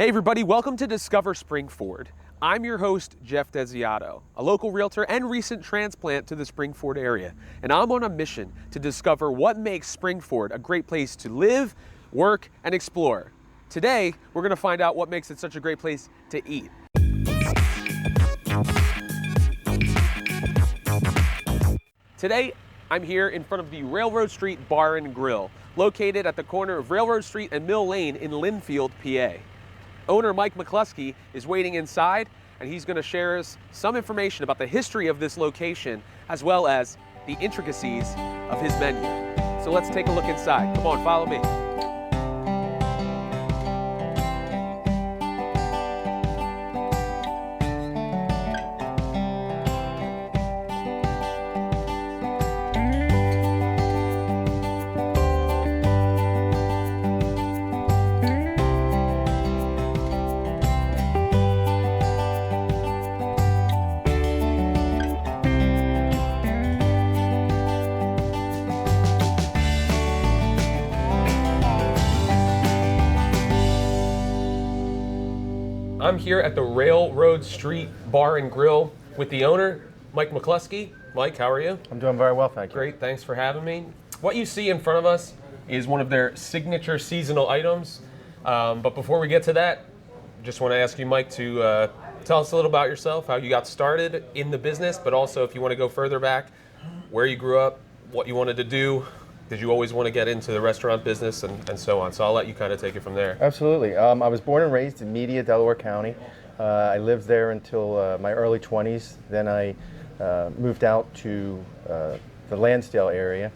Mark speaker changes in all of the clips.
Speaker 1: Hey everybody, welcome to Discover SPRINGFORD. I'm your host, Geoff Desiato, a local realtor and recent transplant to the Springford area. And I'm on a mission to discover what makes Springford a great place to live, work, and explore. Today, we're gonna find out what makes it such a great place to eat. Today, I'm here in front of the Railroad Street Bar and Grill, located at the corner of Railroad Street and Mill Lane in Linfield, PA. Owner Mike McCloskey is waiting inside, and he's going to share us some information about the history of this location, as well as the intricacies of his menu. So let's take a look inside. Come on, follow me. I'm here at the Railroad Street Bar and Grill with the owner, Mike McCloskey. Mike, how are you?
Speaker 2: I'm doing very well, thank you.
Speaker 1: Great, thanks for having me. What you see in front of us is one of their signature seasonal items. But before we get to that, just want to ask you, Mike, to tell us a little about yourself, how you got started in the business, but also if you want to go further back, where you grew up, what you wanted to do. Did you always want to get into the restaurant business and so on? So I'll let you kind of take it from there.
Speaker 2: Absolutely. I was born and raised in Media, Delaware County. I lived there until my early 20s. Then I moved out to the Lansdale area,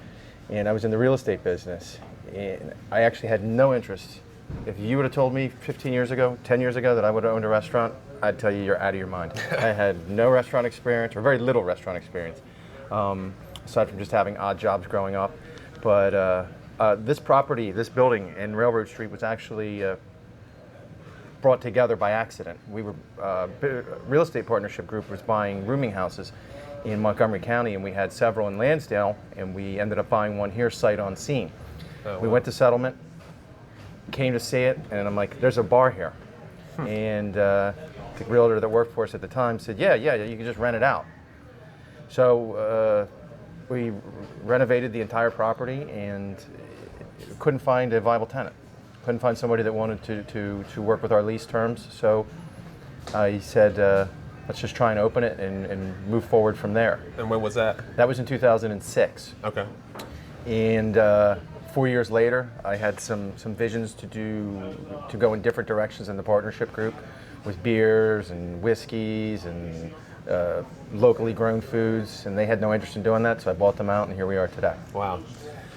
Speaker 2: and I was in the real estate business. And I actually had no interest. If you would have told me 15 years ago, 10 years ago that I would have owned a restaurant, I'd tell you you're out of your mind. I had no restaurant experience, or very little restaurant experience, aside from just having odd jobs growing up. But this property, this building in Railroad Street was actually brought together by accident. We were, real estate partnership group was buying rooming houses in Montgomery County, and we had several in Lansdale, and we ended up buying one here sight unseen. We went to settlement, came to see it, and I'm like, there's a bar here. And the realtor that worked for us at the time said, yeah, you can just rent it out. So we renovated the entire property and couldn't find a viable tenant. Couldn't find somebody that wanted to work with our lease terms. So he said, let's just try and open it and move forward from there.
Speaker 1: And when was that?
Speaker 2: That was in 2006.
Speaker 1: Okay.
Speaker 2: And 4 years later, I had some visions to go in different directions in the partnership group with beers and whiskeys and locally grown foods, and they had no interest in doing that, so I bought them out, and here we are today.
Speaker 1: Wow.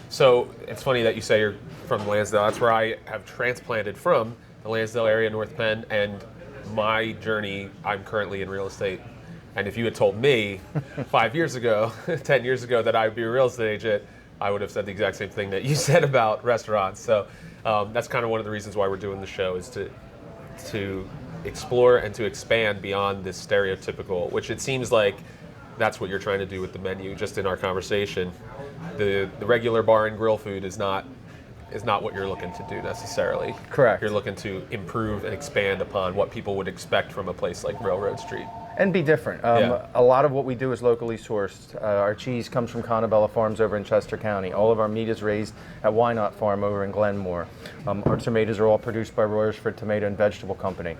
Speaker 1: So it's funny that you say you're from Lansdale. That's where I have transplanted from, the Lansdale area, North Penn, and my journey, I'm currently in real estate. And if you had told me 5 years ago, 10 years ago that I would be a real estate agent, I would have said the exact same thing that you said about restaurants. So that's kind of one of the reasons why we're doing the show, is to explore and to expand beyond this stereotypical, which it seems like that's what you're trying to do with the menu. Just in our conversation, the regular bar and grill food is not what you're looking to do necessarily.
Speaker 2: Correct.
Speaker 1: You're looking to improve and expand upon what people would expect from a place like Railroad Street.
Speaker 2: And be different. A lot of what we do is locally sourced. Our cheese comes from Conabella Farms over in Chester County. All of our meat is raised at Why Not Farm over in Glenmore. Our tomatoes are all produced by Royersford Tomato and Vegetable Company.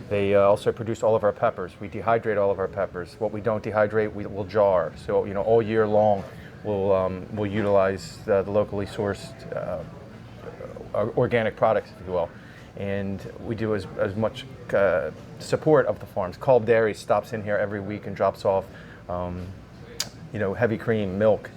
Speaker 2: They also produce all of our peppers. We dehydrate all of our peppers. What we don't dehydrate, we will jar. So all year long, we'll utilize the locally sourced organic products, if you will. And we do as much support of the farms. Kolb Dairy stops in here every week and drops off, heavy cream, milk.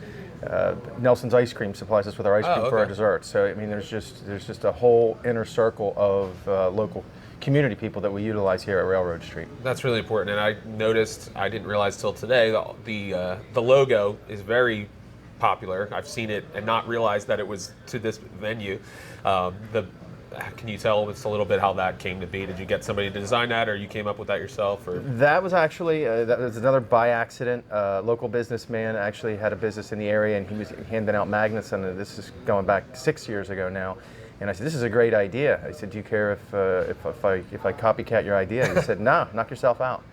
Speaker 2: Nelson's Ice Cream supplies us with our ice cream for our desserts. So I mean, there's just a whole inner circle of local community people that we utilize here at Railroad Street.
Speaker 1: That's really important. And I noticed, I didn't realize till today, the logo is very popular. I've seen it and not realized that it was to this venue. Can you tell us a little bit how that came to be? Did you get somebody to design that, or you came up with that yourself? Or?
Speaker 2: That was actually that was another by accident. Local businessman actually had a business in the area, and he was handing out magnets, and this is going back 6 years ago now. And I said, this is a great idea. I said, do you care if I copycat your idea? He said, no, knock yourself out.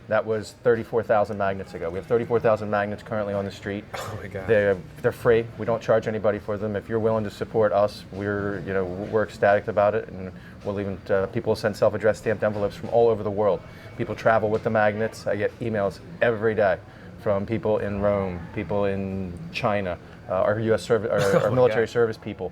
Speaker 2: That was 34,000 magnets ago. We have 34,000 magnets currently on the street.
Speaker 1: Oh my God.
Speaker 2: They're free. We don't charge anybody for them. If you're willing to support us, we're ecstatic about it, and we'll even people send self-addressed stamped envelopes from all over the world. People travel with the magnets. I get emails every day from people in Rome, people in China, our U.S. service, our military service people.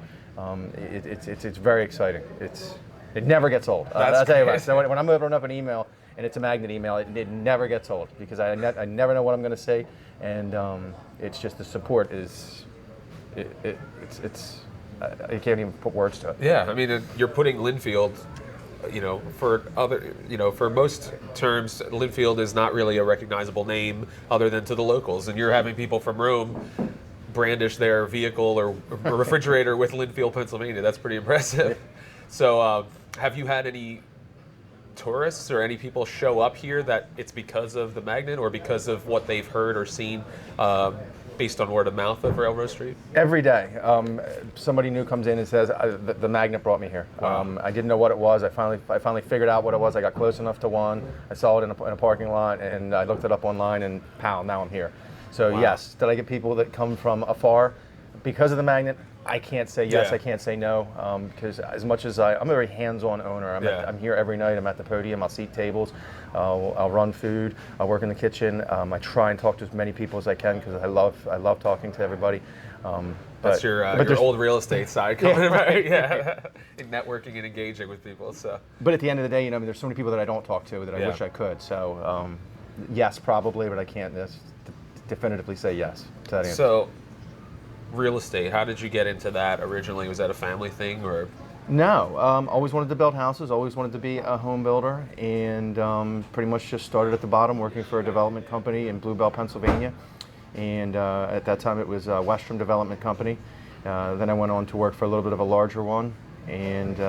Speaker 2: It's very exciting. It never gets old. I'll tell you what. So when I'm opening up an email and it's a magnet email, it never gets old, because I never know what I'm going to say, and it's just the support is I can't even put words to it.
Speaker 1: Yeah, I mean, you're putting Linfield, for most terms, Linfield is not really a recognizable name other than to the locals, and you're having people from Rome brandish their vehicle or refrigerator with Linfield, Pennsylvania. That's pretty impressive. So, have you had any tourists or any people show up here that it's because of the magnet or because of what they've heard or seen based on word of mouth of Railroad Street?
Speaker 2: Every day. Somebody new comes in and says, the magnet brought me here.
Speaker 1: Wow.
Speaker 2: I didn't know what it was. I finally figured out what it was. I got close enough to one. I saw it in a parking lot, and I looked it up online, and pow, now I'm here. So
Speaker 1: Wow.
Speaker 2: yes, did I get people that come from afar because of the magnet? I can't say yes,
Speaker 1: Yeah.
Speaker 2: I can't say no, because as much as I'm a very hands-on owner. I'm here every night. I'm at the podium. I'll seat tables. I'll run food. I'll work in the kitchen. I try and talk to as many people as I can, because I love talking to everybody.
Speaker 1: That's your old real estate side coming right? Yeah, and networking and engaging with people. So,
Speaker 2: but at the end of the day, there's so many people that I don't talk to that I wish I could. So, yes, probably, but I can't definitively say yes to that answer.
Speaker 1: So, real estate, how did you get into that originally? Was that a family thing, or?
Speaker 2: No, always wanted to build houses, always wanted to be a home builder, and pretty much just started at the bottom working for a development company in Blue Bell, Pennsylvania. And at that time it was Western Development Company. Then I went on to work for a little bit of a larger one, and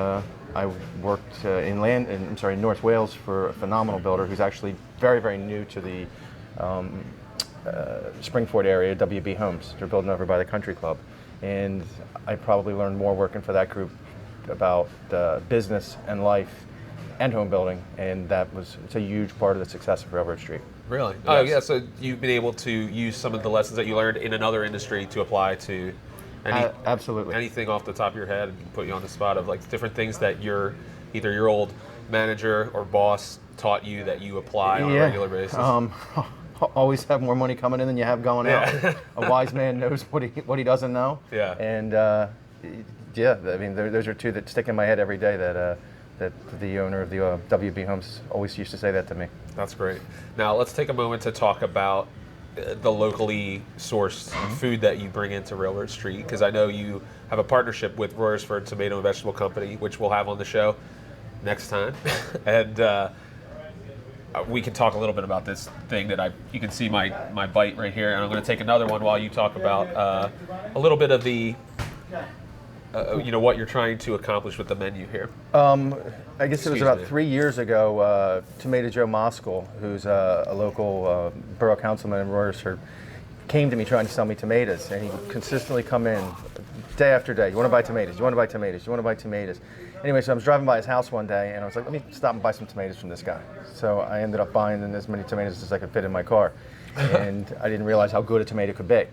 Speaker 2: I worked in North Wales for a phenomenal builder who's actually very, very new to the Springford area, WB Homes. They're building over by the country club. And I probably learned more working for that group about business and life and home building, and it's a huge part of the success of Railroad Street.
Speaker 1: Really?
Speaker 2: Yes.
Speaker 1: Oh yeah, so you've been able to use some of the lessons that you learned in another industry to apply to
Speaker 2: Absolutely.
Speaker 1: anything off the top of your head, and put you on the spot of like different things that either your old manager or boss taught you that you apply on a regular basis.
Speaker 2: Always have more money coming in than you have going out. A wise man knows what he doesn't know.
Speaker 1: Yeah.
Speaker 2: And I mean, those are two that stick in my head every day. That the owner of the WB Homes always used to say that to me.
Speaker 1: That's great. Now let's take a moment to talk about the locally sourced food that you bring into Railroad Street, because I know you have a partnership with Royersford Tomato and Vegetable Company, which we'll have on the show next time, and we can talk a little bit about this thing that you can see my bite right here, and I'm going to take another one while you talk about a little bit of the what you're trying to accomplish with the menu here.
Speaker 2: I guess it was about 3 years ago, Tomato Joe Moskal, who's a local borough councilman in Royersford, came to me trying to sell me tomatoes, and he would consistently come in day after day. You want to buy tomatoes? You want to buy tomatoes? You want to buy tomatoes? Anyway, so I was driving by his house one day, and I was like, let me stop and buy some tomatoes from this guy. So I ended up buying as many tomatoes as I could fit in my car, and I didn't realize how good a tomato could be.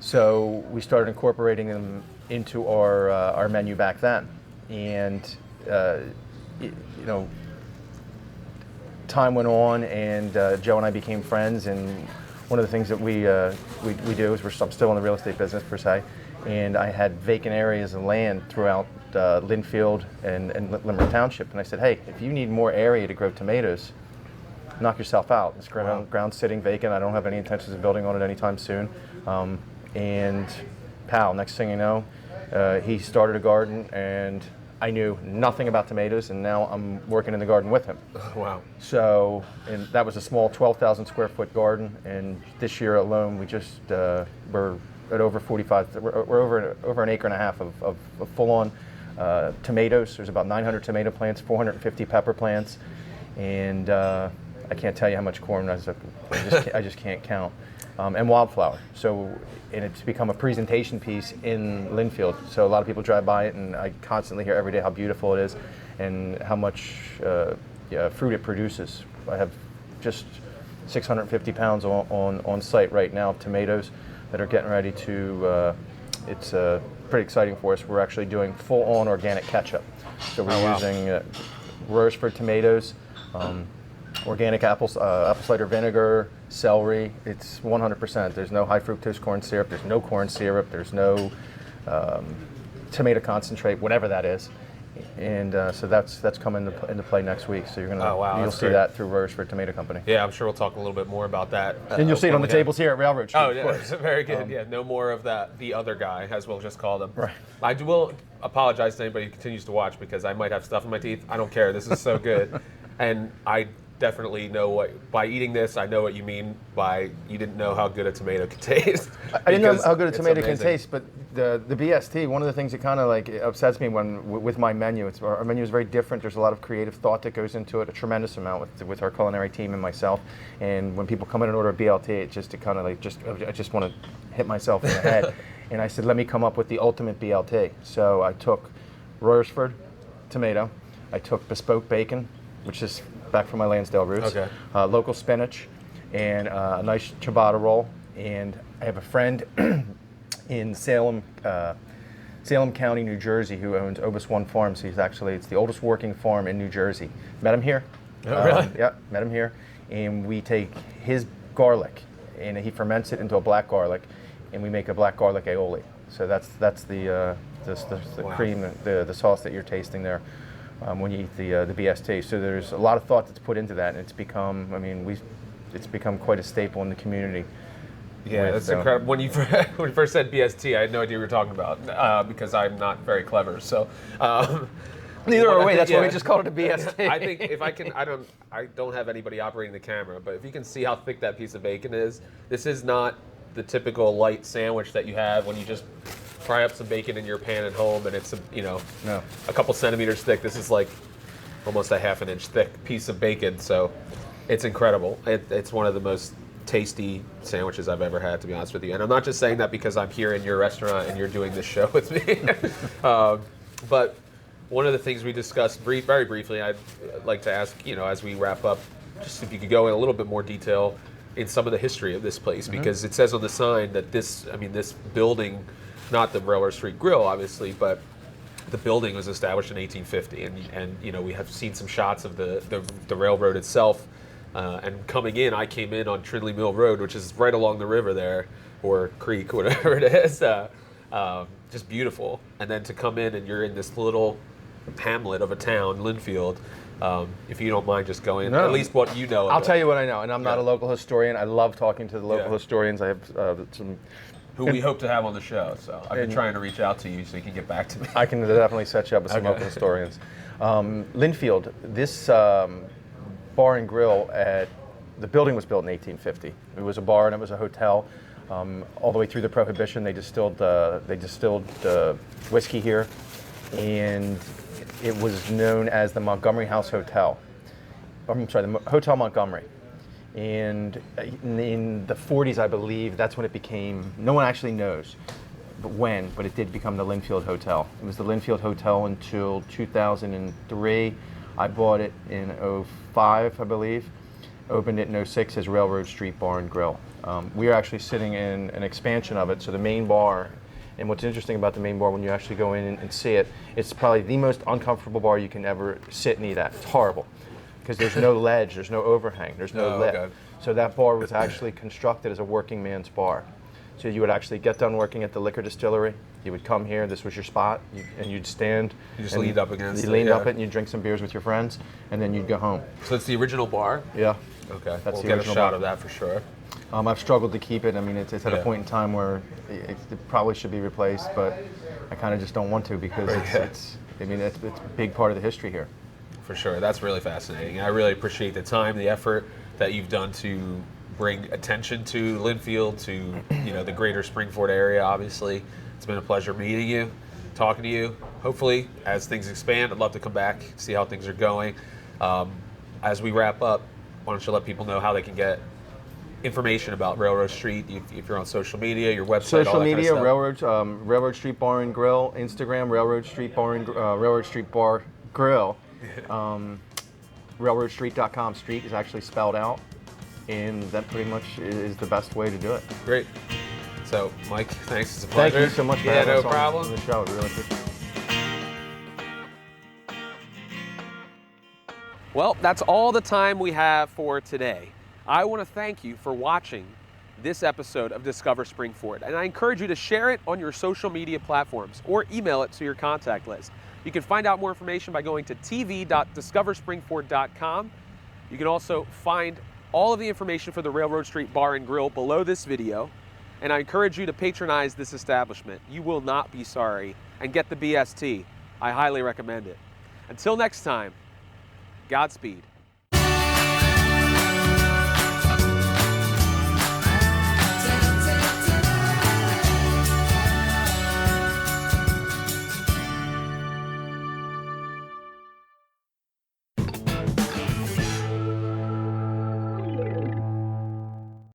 Speaker 2: So we started incorporating them into our menu back then, and time went on, and Joe and I became friends. And one of the things that we do is I'm still in the real estate business per se, and I had vacant areas of land throughout Linfield and Limerick Township, and I said, hey, if you need more area to grow tomatoes, knock yourself out. It's ground sitting vacant. I don't have any intentions of building on it anytime soon. And pow, next thing you know, he started a garden, and I knew nothing about tomatoes, and now I'm working in the garden with him.
Speaker 1: Wow.
Speaker 2: So, and that was a small 12,000 square foot garden, and this year alone we just we're at over 45. We're over an acre and a half of full-on tomatoes. There's about 900 tomato plants, 450 pepper plants, and I can't tell you how much corn I just can't count. And wildflower. So, and it's become a presentation piece in Linfield. So a lot of people drive by it, and I constantly hear every day how beautiful it is and how much fruit it produces. I have just 650 pounds on site right now of tomatoes that are getting ready to, it's pretty exciting for us. We're actually doing full-on organic ketchup. So we're using Royersford tomatoes, organic apple cider vinegar, celery. It's 100%. There's no high fructose corn syrup. There's no corn syrup. There's no tomato concentrate, whatever that is. And so that's coming into play next week. So you'll see that through Royersford Tomato Company.
Speaker 1: Yeah, I'm sure we'll talk a little bit more about that.
Speaker 2: And you'll see it on the tables here at Railroad Street.
Speaker 1: Oh, yeah, very good. No more of that. The other guy, as we'll just call him.
Speaker 2: Right.
Speaker 1: I will apologize to anybody who continues to watch because I might have stuff in my teeth. I don't care. This is so good, and I definitely know what, by eating this, I know what you mean by you didn't know how good a tomato could taste.
Speaker 2: I didn't know how good a tomato can taste, but the BST, one of the things that kind of like upsets me with my menu, our menu is very different. There's a lot of creative thought that goes into it, a tremendous amount with our culinary team and myself. And when people come in and order a BLT, it just I just want to hit myself in the head. And I said, let me come up with the ultimate BLT. So I took Royersford tomato, I took bespoke bacon, which is back from my Lansdale roots, local spinach, and a nice ciabatta roll. And I have a friend in Salem County, New Jersey, who owns Obus One Farms. It's the oldest working farm in New Jersey. Met him here.
Speaker 1: Oh, really?
Speaker 2: Yeah, met him here. And we take his garlic, and he ferments it into a black garlic, and we make a black garlic aioli. So that's the cream, the sauce that you're tasting there. When you eat the BST. So there's a lot of thought that's put into that, and it's become quite a staple in the community.
Speaker 1: Yeah, that's incredible. When you first said BST, I had no idea what you were talking about because I'm not very clever. So
Speaker 2: neither are we. That's why we just called it a BST.
Speaker 1: I think if I can, I don't have anybody operating the camera, but if you can see how thick that piece of bacon is, this is not the typical light sandwich that you have when you just fry up some bacon in your pan at home and it's a couple centimeters thick. This is like almost a half an inch thick piece of bacon, so it's incredible. It's one of the most tasty sandwiches I've ever had, to be honest with you. And I'm not just saying that because I'm here in your restaurant and you're doing this show with me. But one of the things we discussed very briefly, I'd like to ask, as we wrap up, just if you could go in a little bit more detail in some of the history of this place, because it says on the sign that this building, not the Railroad Street Grill, obviously, but the building was established in 1850, and we have seen some shots of the railroad itself. And coming in, I came in on Trinley Mill Road, which is right along the river there, or creek, whatever it is. Just beautiful. And then to come in and you're in this little hamlet of a town, Linfield. If you don't mind just going, at least what you know.
Speaker 2: I'll tell you what I know, and I'm not a local historian. I love talking to the local historians. I have some...
Speaker 1: Who we hope to have on the show. So I've been trying to reach out to you so you can get back to me.
Speaker 2: I can definitely set you up with some local historians. Linfield, this bar and grill the building was built in 1850. It was a bar and it was a hotel. All the way through the Prohibition, they distilled whiskey here, and it was known as the Montgomery House Hotel. I'm sorry, the Hotel Montgomery. And in the 40s, I believe, that's when it became, no one actually knows but it did become the Linfield Hotel. It was the Linfield Hotel until 2003. I bought it in 05, I believe. Opened it in 06 as Railroad Street Bar and Grill. We are actually sitting in an expansion of it, so the main bar, and what's interesting about the main bar when you actually go in and see it, it's probably the most uncomfortable bar you can ever sit and eat at. It's horrible. Because there's no ledge, there's no overhang, there's no lip. Okay. So that bar was actually constructed as a working man's bar. So you would actually get done working at the liquor distillery, you would come here, this was your spot, and you'd stand.
Speaker 1: You just leaned up against it.
Speaker 2: You leaned up it and you'd drink some beers with your friends, and then you'd go home.
Speaker 1: So it's the original bar?
Speaker 2: Yeah.
Speaker 1: Okay,
Speaker 2: That's
Speaker 1: we'll
Speaker 2: the
Speaker 1: get
Speaker 2: original
Speaker 1: a shot
Speaker 2: bar.
Speaker 1: of that for sure.
Speaker 2: I've struggled to keep it. I mean, it's at a point in time where it probably should be replaced, but I kind of just don't want to because it's a big part of the history here.
Speaker 1: For sure, that's really fascinating. I really appreciate the time, the effort that you've done to bring attention to Linfield, to the greater Springford area. Obviously, it's been a pleasure meeting you, talking to you. Hopefully, as things expand, I'd love to come back, see how things are going. As we wrap up, why don't you let people know how they can get information about Railroad Street, if you're on social media, your website,
Speaker 2: Social
Speaker 1: all that
Speaker 2: media,
Speaker 1: kind of stuff.
Speaker 2: Railroad Street Bar and Grill, Instagram, Railroad Street Bar Grill. RailroadStreet.com. Street is actually spelled out, and that pretty much is the best way to do it.
Speaker 1: Great. So, Mike, thanks. It's a pleasure.
Speaker 2: Thank you so much for having us
Speaker 1: problem.
Speaker 2: on the show. I really appreciate it.
Speaker 1: Well, that's all the time we have for today. I want to thank you for watching this episode of Discover Springford, and I encourage you to share it on your social media platforms or email it to your contact list. You can find out more information by going to tv.discoverspringford.com. You can also find all of the information for the Railroad Street Bar and Grill below this video, and I encourage you to patronize this establishment. You will not be sorry, and get the BST. I highly recommend it. Until next time, Godspeed.